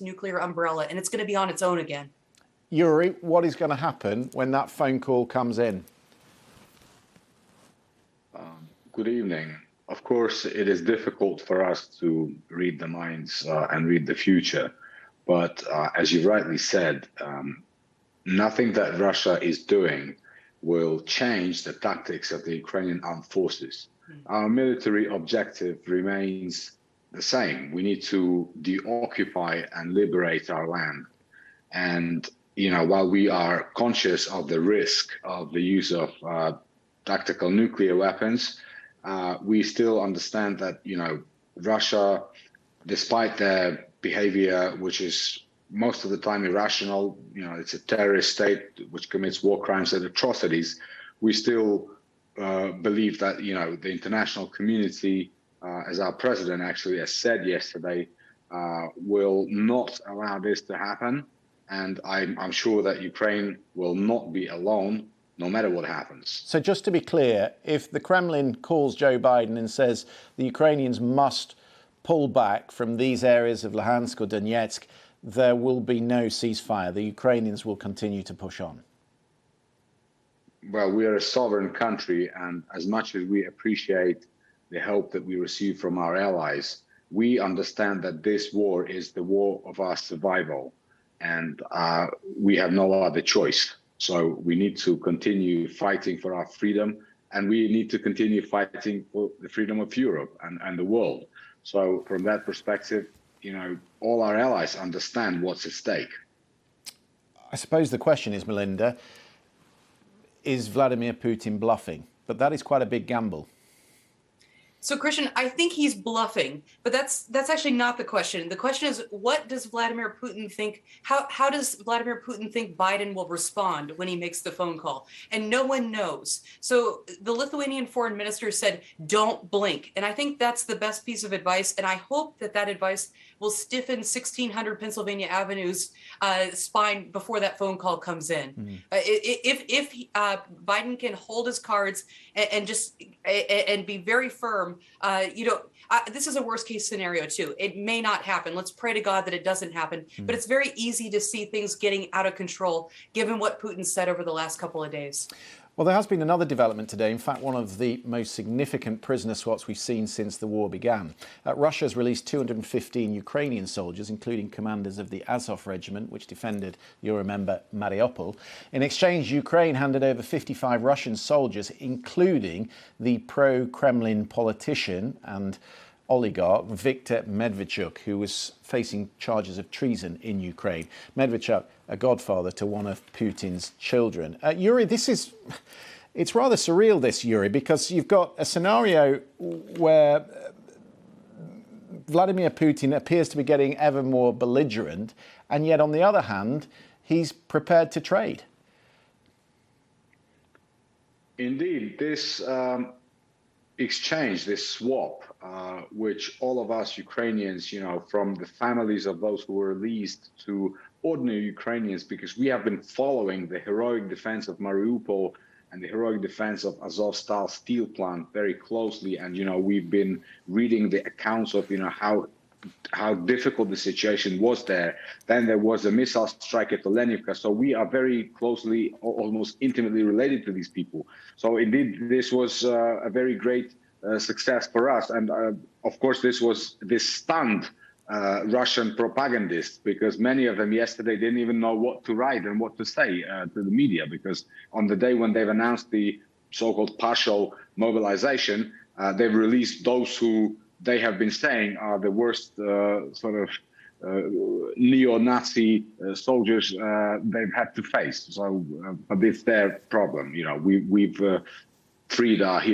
nuclear umbrella, and it's going to be on its own again. Yuriy, what is going to happen when that phone call comes in? Good evening. Of course, it is difficult for us to read the minds and read the future. But as you rightly said, nothing that Russia is doing will change the tactics of the Ukrainian armed forces. Our military objective remains the same. We need to deoccupy and liberate our land. And, while we are conscious of the risk of the use of tactical nuclear weapons, we still understand that, Russia, despite their behavior, which is most of the time irrational, it's a terrorist state which commits war crimes and atrocities, we still believe that, the international community, as our president actually has said yesterday, will not allow this to happen. And I'm sure that Ukraine will not be alone, no matter what happens. So just to be clear, if the Kremlin calls Joe Biden and says the Ukrainians must pull back from these areas of Luhansk or Donetsk, there will be no ceasefire. The Ukrainians will continue to push on. Well, we are a sovereign country, and as much as we appreciate the help that we receive from our allies, we understand that this war is the war of our survival, and we have no other choice. So we need to continue fighting for our freedom, and we need to continue fighting for the freedom of Europe and the world. So from that perspective, all our allies understand what's at stake. I suppose the question is, Melinda, is Vladimir Putin bluffing? But that is quite a big gamble. So, Christian, I think he's bluffing, but that's actually not the question. The question is, what does Vladimir Putin think? How does Vladimir Putin think Biden will respond when he makes the phone call? And no one knows. So the Lithuanian foreign minister said, don't blink. And I think that's the best piece of advice. And I hope that advice will stiffen 1600 Pennsylvania Avenue's spine before that phone call comes in. Mm-hmm. If Biden can hold his cards and be very firm, this is a worst case scenario too. It may not happen. Let's pray to God that it doesn't happen. Mm-hmm. But it's very easy to see things getting out of control, given what Putin said over the last couple of days. Well, there has been another development today. In fact, one of the most significant prisoner swaps we've seen since the war began. Russia has released 215 Ukrainian soldiers, including commanders of the Azov regiment, which defended, you'll remember, Mariupol. In exchange, Ukraine handed over 55 Russian soldiers, including the pro-Kremlin politician and oligarch Viktor Medvedchuk, who was facing charges of treason in Ukraine. Medvedchuk, a godfather to one of Putin's children. Yuriy, it's rather surreal, this, Yuriy, because you've got a scenario where Vladimir Putin appears to be getting ever more belligerent, and yet, on the other hand, he's prepared to trade. Indeed, this exchange, this swap, which all of us Ukrainians, from the families of those who were released to ordinary Ukrainians, because we have been following the heroic defense of Mariupol and the heroic defense of Azovstal steel plant very closely. And, we've been reading the accounts of, how difficult the situation was there. Then there was a missile strike at Olenivka. So we are very closely, almost intimately related to these people. So indeed, this was a very great success for us. And of course, this stunned Russian propagandists, because many of them yesterday didn't even know what to write and what to say to the media, because on the day when they've announced the so-called partial mobilization, they've released those who they have been saying are the worst neo-Nazi soldiers they've had to face. So, but it's their problem. We've freed our heroes.